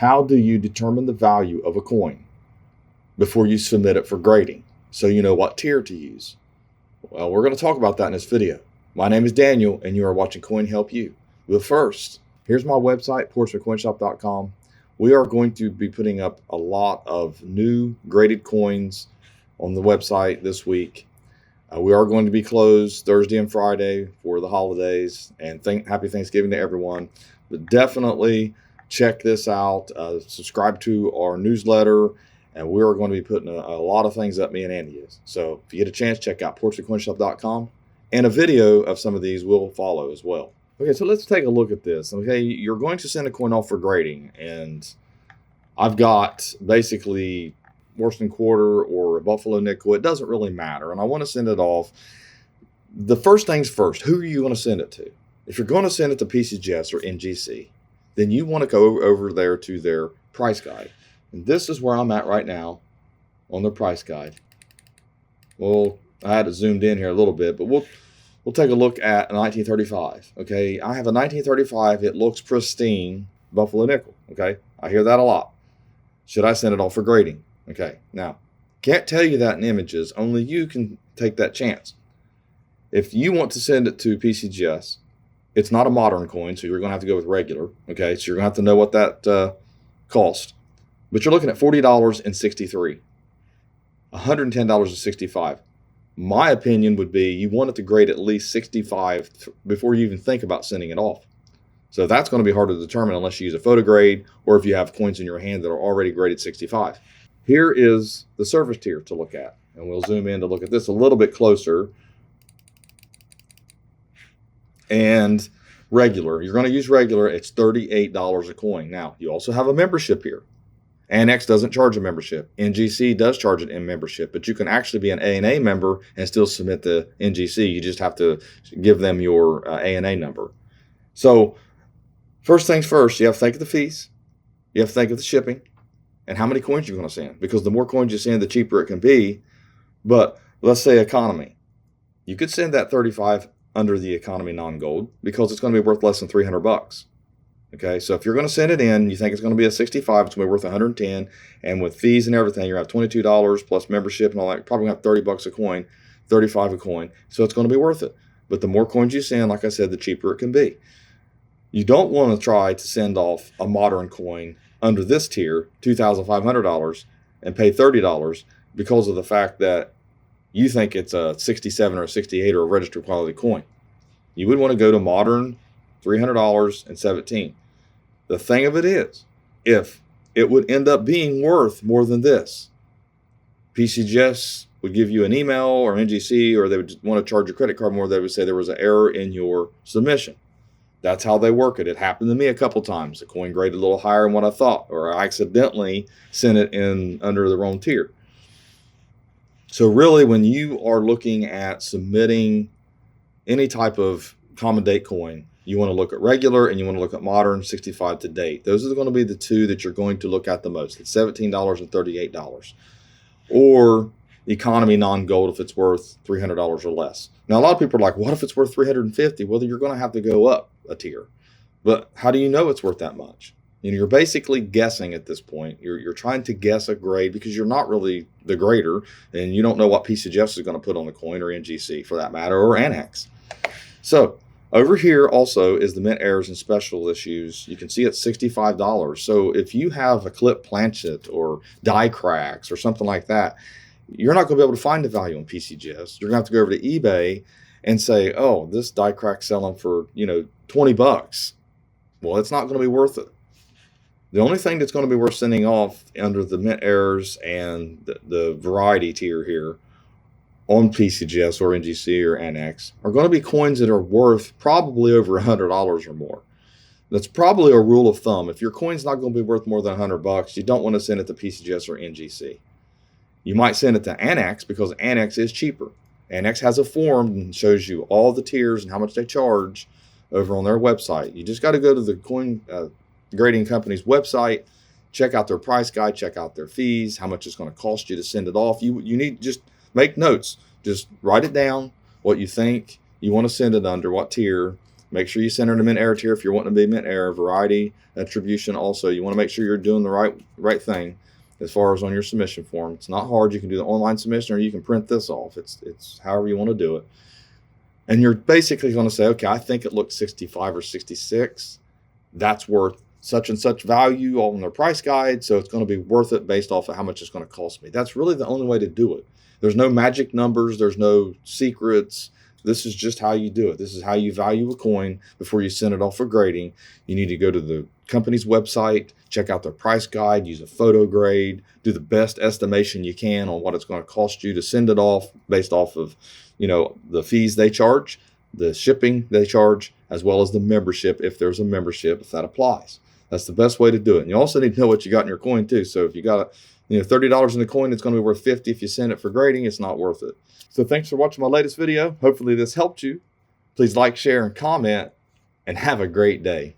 How do you determine the value of a coin before you submit it for grading so you know what tier to use? Well, we're going to talk about that in this video. My name is Daniel, and you are watching CoinHelpu. But first, here's my website, portsmouthcoinshop.com. We are going to be putting up a lot of new graded coins on the website this week. We are going to be closed Thursday and Friday for the holidays, and happy Thanksgiving to everyone. But definitely check this out. Subscribe to our newsletter, and we are going to be putting a lot of things up, me and Andy is. So if you get a chance, check out portsmouthcoinshop.com, and a video of some of these will follow as well. Okay, so let's take a look at this. Okay, you're going to send a coin off for grading, and I've got basically Worston Quarter or a Buffalo Nickel. It doesn't really matter, and I want to send it off. The first things first, who are you going to send it to? If you're going to send it to PCGS or NGC, then you want to go over there to their price guide. And this is where I'm at right now on their price guide. Well, I had it zoomed in here a little bit, but we'll take a look at a 1935. Okay, I have a 1935. It looks pristine Buffalo Nickel. Okay, I hear that a lot. Should I send it off for grading? Okay, now, can't tell you that in images. Only you can take that chance. If you want to send it to PCGS, it's not a modern coin, so you're going to have to go with regular. Okay, so you're going to have to know what that cost. But you're looking at $40.63, $110.65. My opinion would be you want it to grade at least 65 before you even think about sending it off. So that's going to be hard to determine unless you use a photo grade or if you have coins in your hand that are already graded 65. Here is the service tier to look at, and we'll zoom in to look at this a little bit closer. And regular, you're going to use regular, it's $38 a coin. Now, you also have a membership here. Annex doesn't charge a membership. NGC does charge an M membership, but you can actually be an ANA member and still submit the NGC. You just have to give them your ANA number. So, first things first, you have to think of the fees. You have to think of the shipping and how many coins you're going to send, because the more coins you send, the cheaper it can be. But let's say economy. You could send that 35 under the economy non-gold because it's going to be worth less than $300. Okay, so if you're going to send it in, you think it's going to be a 65, it's going to be worth 110, and with fees and everything, you're going to have $22 plus membership and all that. You're probably going to have $30 a coin, 35 a coin, so it's going to be worth it. But the more coins you send, like I said, the cheaper it can be. You don't want to try to send off a modern coin under this tier, $2,500, and pay $30 because of the fact that you think it's a 67 or a 68 or a registered quality coin. You would want to go to modern, $300 and 17. The thing of it is, if it would end up being worth more than this, PCGS would give you an email or NGC, or they would want to charge your credit card more. They would say there was an error in your submission. That's how they work it. It happened to me a couple times. The coin graded a little higher than what I thought, or I accidentally sent it in under the wrong tier. So really, when you are looking at submitting any type of common date coin, you want to look at regular and you want to look at modern 65 to date. Those are going to be the two that you're going to look at the most. It's $17 and $38. Or economy non-gold if it's worth $300 or less. Now, a lot of people are like, what if it's worth $350? Well, you're going to have to go up a tier. But how do you know it's worth that much? You're basically guessing at this point. You're trying to guess a grade because you're not really the grader, and you don't know what PCGS is going to put on the coin, or NGC for that matter, or Annex. So over here also is the mint errors and special issues. You can see it's $65. So if you have a clip planchet or die cracks or something like that, you're not going to be able to find the value on PCGS. You're going to have to go over to eBay and say, oh, this die crack's selling for, $20. Well, it's not going to be worth it. The only thing that's going to be worth sending off under the mint errors and the variety tier here on PCGS or NGC or Annex are going to be coins that are worth probably over $100 or more. That's probably a rule of thumb. If your coin's not going to be worth more than $100, you don't want to send it to PCGS or NGC. You might send it to Annex because Annex is cheaper. Annex has a form and shows you all the tiers and how much they charge over on their website. You just got to go to the coin grading company's website, check out their price guide, check out their fees, how much it's going to cost you to send it off. You need just make notes. Just write it down, what you think you want to send it under, what tier, Make sure you center the mint error tier if you're wanting to be mint error. Variety, attribution also. You want to make sure you're doing the right thing as far as on your submission form. It's not hard. You can do the online submission or you can print this off. It's however you want to do it. And you're basically going to say, okay, I think it looks 65 or 66. That's worth such and such value on their price guide. So it's going to be worth it based off of how much it's going to cost me. That's really the only way to do it. There's no magic numbers. There's no secrets. This is just how you do it. This is how you value a coin before you send it off for grading. You need to go to the company's website, check out their price guide, use a photo grade, do the best estimation you can on what it's going to cost you to send it off based off of, the fees they charge, the shipping they charge, as well as the membership, if there's a membership, if that applies. That's the best way to do it. And you also need to know what you got in your coin too. So if you got $30 in the coin, it's going to be worth $50. If you send it for grading, it's not worth it. So thanks for watching my latest video. Hopefully this helped you. Please like, share, and comment, and have a great day.